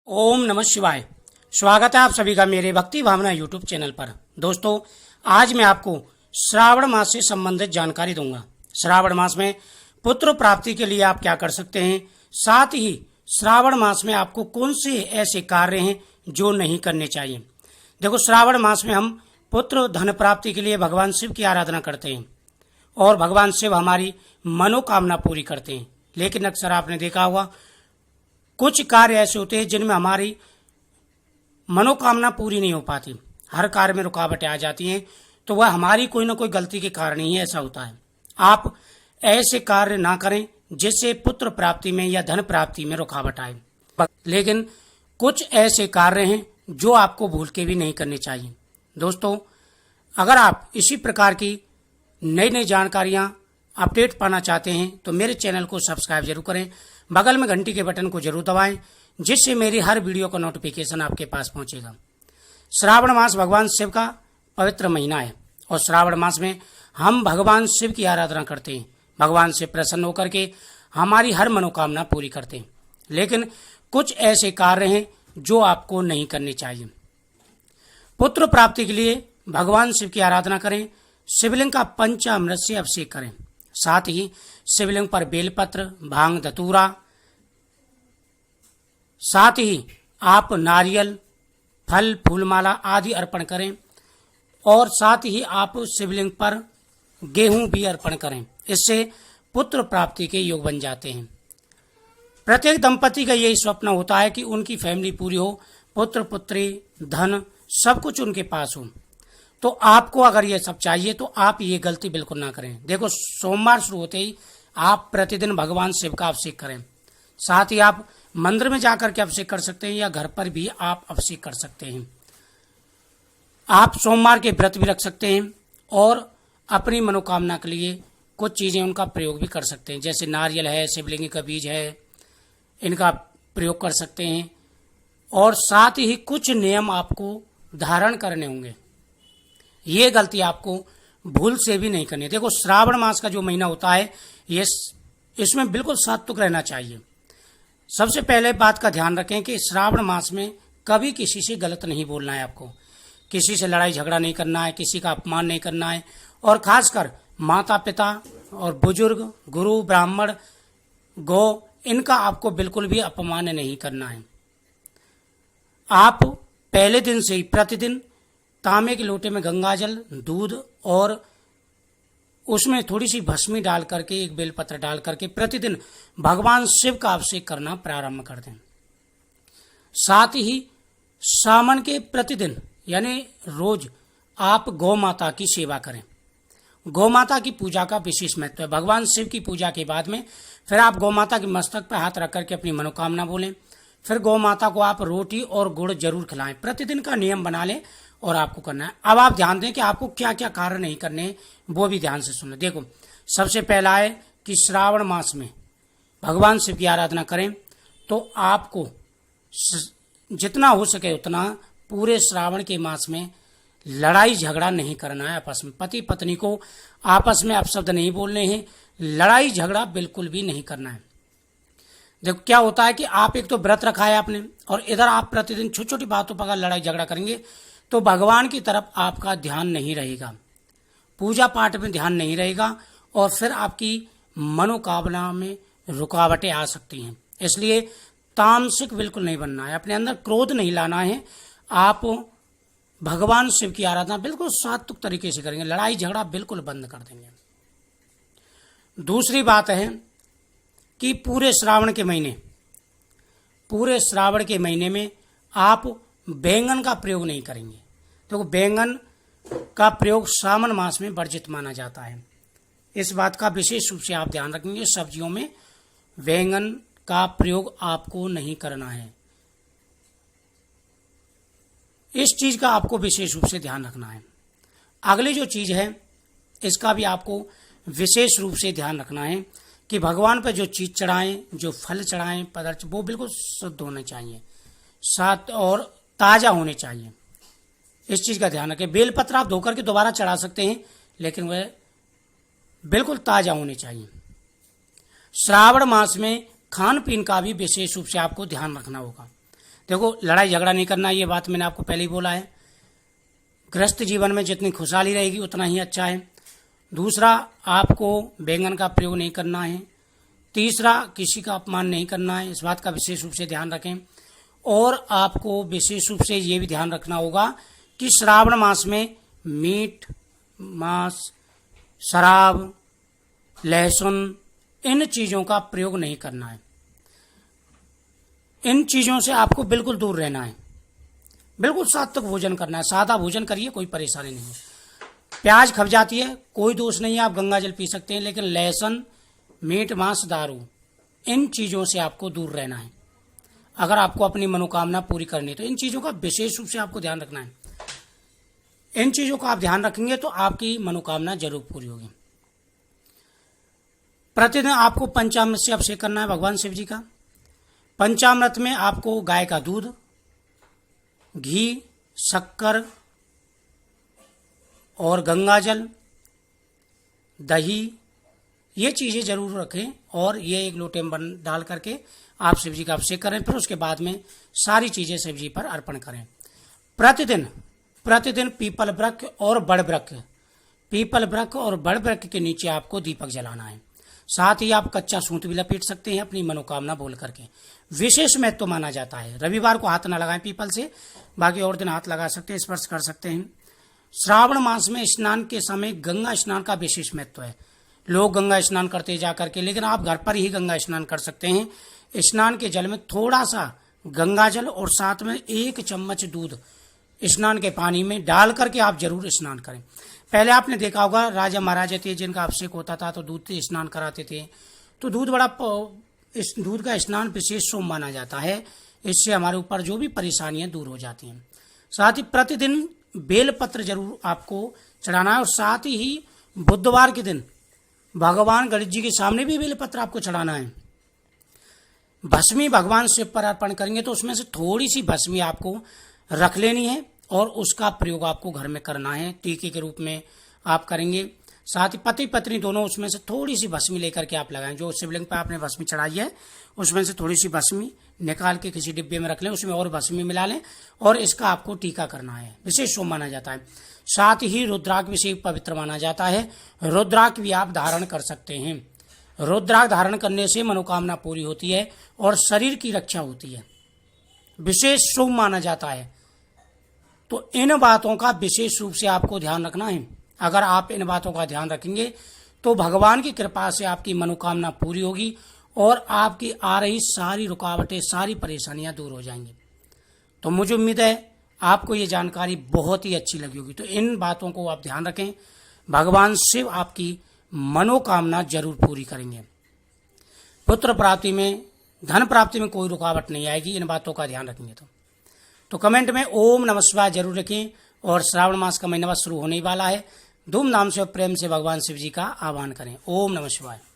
ओम नमः शिवाय। स्वागत है आप सभी का मेरे भक्ति भावना यूट्यूब चैनल पर। दोस्तों, आज मैं आपको श्रावण मास से संबंधित जानकारी दूंगा। श्रावण मास में पुत्र प्राप्ति के लिए आप क्या कर सकते हैं, साथ ही श्रावण मास में आपको कौन से ऐसे कार्य हैं जो नहीं करने चाहिए। देखो, श्रावण मास में हम पुत्र धन प्राप्ति के लिए भगवान शिव की आराधना करते हैं और भगवान शिव हमारी मनोकामना पूरी करते हैं। लेकिन अक्सर आपने देखा होगा कुछ कार्य ऐसे होते हैं जिनमें हमारी मनोकामना पूरी नहीं हो पाती, हर कार्य में रुकावटें आ जाती हैं, तो वह हमारी कोई ना कोई गलती के कारण ही ऐसा होता है। आप ऐसे कार्य ना करें जिससे पुत्र प्राप्ति में या धन प्राप्ति में रुकावट आए। लेकिन कुछ ऐसे कार्य हैं जो आपको भूल के भी नहीं करने चाहिए। दोस्तों, अगर आप इसी प्रकार की नई नई जानकारियां अपडेट पाना चाहते हैं तो मेरे चैनल को सब्सक्राइब जरूर करें, बगल में घंटी के बटन को जरूर दबाएं, जिससे मेरी हर वीडियो का नोटिफिकेशन आपके पास पहुंचेगा। श्रावण मास भगवान शिव का पवित्र महीना है और श्रावण मास में हम भगवान शिव की आराधना करते हैं। भगवान से प्रसन्न होकर के हमारी हर मनोकामना पूरी करते हैं। लेकिन कुछ ऐसे कार्य हैं जो आपको नहीं करने चाहिए। पुत्र प्राप्ति के लिए भगवान शिव की आराधना करें, शिवलिंग का पंचामृत से अभिषेक करें, साथ ही शिवलिंग पर बेलपत्र, भांग, धतूरा, साथ ही आप नारियल, फल, फूलमाला आदि अर्पण करें और साथ ही आप शिवलिंग पर गेहूं भी अर्पण करें। इससे पुत्र प्राप्ति के योग बन जाते हैं। प्रत्येक दंपति का यही स्वप्न होता है कि उनकी फैमिली पूरी हो, पुत्र पुत्री धन सब कुछ उनके पास हो। तो आपको अगर ये सब चाहिए तो आप ये गलती बिल्कुल ना करें। देखो, सोमवार शुरू होते ही आप प्रतिदिन भगवान शिव का अभिषेक करें, साथ ही आप मंदिर में जाकर के अभिषेक कर सकते हैं या घर पर भी आप अभिषेक कर सकते हैं। आप सोमवार के व्रत भी रख सकते हैं और अपनी मनोकामना के लिए कुछ चीजें उनका प्रयोग भी कर सकते हैं, जैसे नारियल है, शिवलिंग का बीज है, इनका प्रयोग कर सकते हैं। और साथ ही कुछ नियम आपको धारण करने होंगे, ये गलती आपको भूल से भी नहीं करनी। देखो, श्रावण मास का जो महीना होता है ये इसमें बिल्कुल सात्विक रहना चाहिए। सबसे पहले बात का ध्यान रखें कि श्रावण मास में कभी किसी से गलत नहीं बोलना है, आपको किसी से लड़ाई झगड़ा नहीं करना है, किसी का अपमान नहीं करना है और खासकर माता पिता और बुजुर्ग, गुरु, ब्राह्मण, गौ, इनका आपको बिल्कुल भी अपमान नहीं करना है। आप पहले दिन से ही प्रतिदिन तांबे के लोटे में गंगाजल, दूध और उसमें थोड़ी सी भस्मी डाल करके, एक बेलपत्र डाल करके प्रतिदिन भगवान शिव का अभिषेक करना प्रारंभ कर दें। साथ ही सावन के प्रतिदिन यानी रोज आप गौ माता की सेवा करें। गौ माता की पूजा का विशेष महत्व है। भगवान शिव की पूजा के बाद में फिर आप गौ माता के मस्तक पर हाथ रख करके अपनी मनोकामना बोलें। फिर गौ माता को आप रोटी और गुड़ जरूर खिलाएं। प्रतिदिन का नियम बना लें और आपको करना है। अब आप ध्यान दें कि आपको क्या क्या कार्य नहीं करने, वो भी ध्यान से सुनो। देखो, सबसे पहला है कि श्रावण मास में भगवान शिव की आराधना करें तो आपको जितना हो सके उतना पूरे श्रावण के मास में लड़ाई झगड़ा नहीं करना है। आपस में पति पत्नी को आपस में अपशब्द नहीं बोलने हैं, लड़ाई झगड़ा बिल्कुल भी नहीं करना है। देखो, क्या होता है कि आप एक तो व्रत रखा है आपने और इधर आप प्रतिदिन छोटी छोटी बातों पर लड़ाई झगड़ा करेंगे तो भगवान की तरफ आपका ध्यान नहीं रहेगा, पूजा पाठ में ध्यान नहीं रहेगा और फिर आपकी मनोकामना में रुकावटें आ सकती हैं। इसलिए तामसिक बिल्कुल नहीं बनना है, अपने अंदर क्रोध नहीं लाना है। आप भगवान शिव की आराधना बिल्कुल सात्विक तरीके से करेंगे, लड़ाई झगड़ा बिल्कुल बंद कर देंगे। दूसरी बात है कि पूरे श्रावण के महीने में आप बैंगन का प्रयोग नहीं करेंगे। तो बैंगन का प्रयोग सावन मास में वर्जित माना जाता है। इस बात का विशेष रूप से आप ध्यान रखेंगे, सब्जियों में बैंगन का प्रयोग आपको नहीं करना है। इस चीज का आपको विशेष रूप से ध्यान रखना है। अगली जो चीज है इसका भी आपको विशेष रूप से ध्यान रखना है कि भगवान पर जो चीज चढ़ाएं, जो फल चढ़ाएं, पदार्थ, वो बिल्कुल शुद्ध होने चाहिए, साथ और ताजा होने चाहिए। इस चीज का ध्यान रखें। बेलपत्र आप धोकर के दोबारा चढ़ा सकते हैं, लेकिन वह बिल्कुल ताजा होने चाहिए। श्रावण मास में खान पीन का भी विशेष रूप से आपको ध्यान रखना होगा। देखो, लड़ाई झगड़ा नहीं करना, ये बात मैंने आपको पहले ही बोला है। गृहस्थ जीवन में जितनी खुशहाली रहेगी उतना ही अच्छा है। दूसरा, आपको बैंगन का प्रयोग नहीं करना है। तीसरा, किसी का अपमान नहीं करना है, इस बात का विशेष रूप से ध्यान रखें। और आपको विशेष रूप से ये भी ध्यान रखना होगा कि श्रावण मास में मीट, मांस, शराब, लहसुन, इन चीज़ों का प्रयोग नहीं करना है। इन चीज़ों से आपको बिल्कुल दूर रहना है। बिल्कुल सात्विक भोजन करना है, सादा भोजन करिए, कोई परेशानी नहीं है। प्याज खप जाती है, कोई दोष नहीं है, आप गंगा जल पी सकते हैं, लेकिन लहसुन, मीट, मांस, दारू, इन चीज़ों से आपको दूर रहना है अगर आपको अपनी मनोकामना पूरी करनी है। तो इन चीज़ों का विशेष रूप से आपको ध्यान रखना है। इन चीज़ों का आप ध्यान रखेंगे तो आपकी मनोकामना जरूर पूरी होगी। प्रतिदिन आपको पंचामृत से अभिषेक करना है भगवान शिव जी का। पंचामृत में आपको गाय का दूध, घी, शक्कर और गंगा जल, दही, ये चीज़ें जरूर रखें और ये एक लोटे में डाल करके आप शिव जी का अभिषेक करें। फिर उसके बाद में सारी चीज़ें शिव जी पर अर्पण करें। प्रतिदिन पीपल वृक्ष और बड़ वृक्ष, पीपल वृक्ष और बड़ वृक्ष के नीचे आपको दीपक जलाना है। साथ ही आप कच्चा सूत भी लपेट सकते हैं अपनी मनोकामना बोल करके। विशेष महत्व तो माना जाता है। रविवार को हाथ न लगाएं पीपल से, बाकी और दिन हाथ लगा सकते हैं, स्पर्श कर सकते हैं। श्रावण मास में स्नान के समय गंगा स्नान का विशेष महत्व है। लोग गंगा स्नान करते जा करके, लेकिन आप घर पर ही गंगा स्नान कर सकते हैं। स्नान के जल में थोड़ा सा गंगा जल और साथ में 1 चम्मच दूध स्नान के पानी में डाल करके आप जरूर स्नान करें। पहले आपने देखा होगा राजा महाराजा थे जिनका अभिषेक होता था तो दूध से स्नान कराते थे। तो इस दूध का स्नान विशेष शुभ माना जाता है। इससे हमारे ऊपर जो भी परेशानियां दूर हो जाती हैं। साथ ही प्रतिदिन बेलपत्र जरूर आपको चढ़ाना है और साथ ही बुधवार के दिन भगवान गणेश जी के सामने भी बेलपत्र आपको चढ़ाना है। भस्मी भगवान शिव पर अर्पण करेंगे तो उसमें से थोड़ी सी भस्मी आपको रख लेनी है और उसका प्रयोग आपको घर में करना है। टीके के रूप में आप करेंगे। साथ ही पति पत्नी दोनों उसमें से थोड़ी सी भस्मी लेकर के आप लगाएं। जो शिवलिंग पर आपने भस्मी चढ़ाई है उसमें से थोड़ी सी भस्मी निकाल के किसी डिब्बे में रख लें, उसमें और भस्मी मिला लें और इसका आपको टीका करना है। विशेष शुभ माना जाता है। साथ ही रुद्राक्ष भी पवित्र माना जाता है। रुद्राक्ष भी आप धारण कर सकते हैं। रुद्राक्ष धारण करने से मनोकामना पूरी होती है और शरीर की रक्षा होती है। विशेष शुभ माना जाता है। तो इन बातों का विशेष रूप से आपको ध्यान रखना है। अगर आप इन बातों का ध्यान रखेंगे तो भगवान की कृपा से आपकी मनोकामना पूरी होगी और आपकी आ रही सारी रुकावटें, सारी परेशानियां दूर हो जाएंगी। तो मुझे उम्मीद है आपको ये जानकारी बहुत ही अच्छी लगी होगी। तो इन बातों को आप ध्यान रखें। भगवान शिव आपकी मनोकामना जरूर पूरी करेंगे। पुत्र प्राप्ति में, धन प्राप्ति में कोई रुकावट नहीं आएगी इन बातों का ध्यान रखेंगे तो कमेंट में ओम नमः शिवाय जरूर रखें। और श्रावण मास का महीना शुरू होने वाला है। धूमधाम से और प्रेम से भगवान शिव जी का आह्वान करें। ओम नमः शिवाय।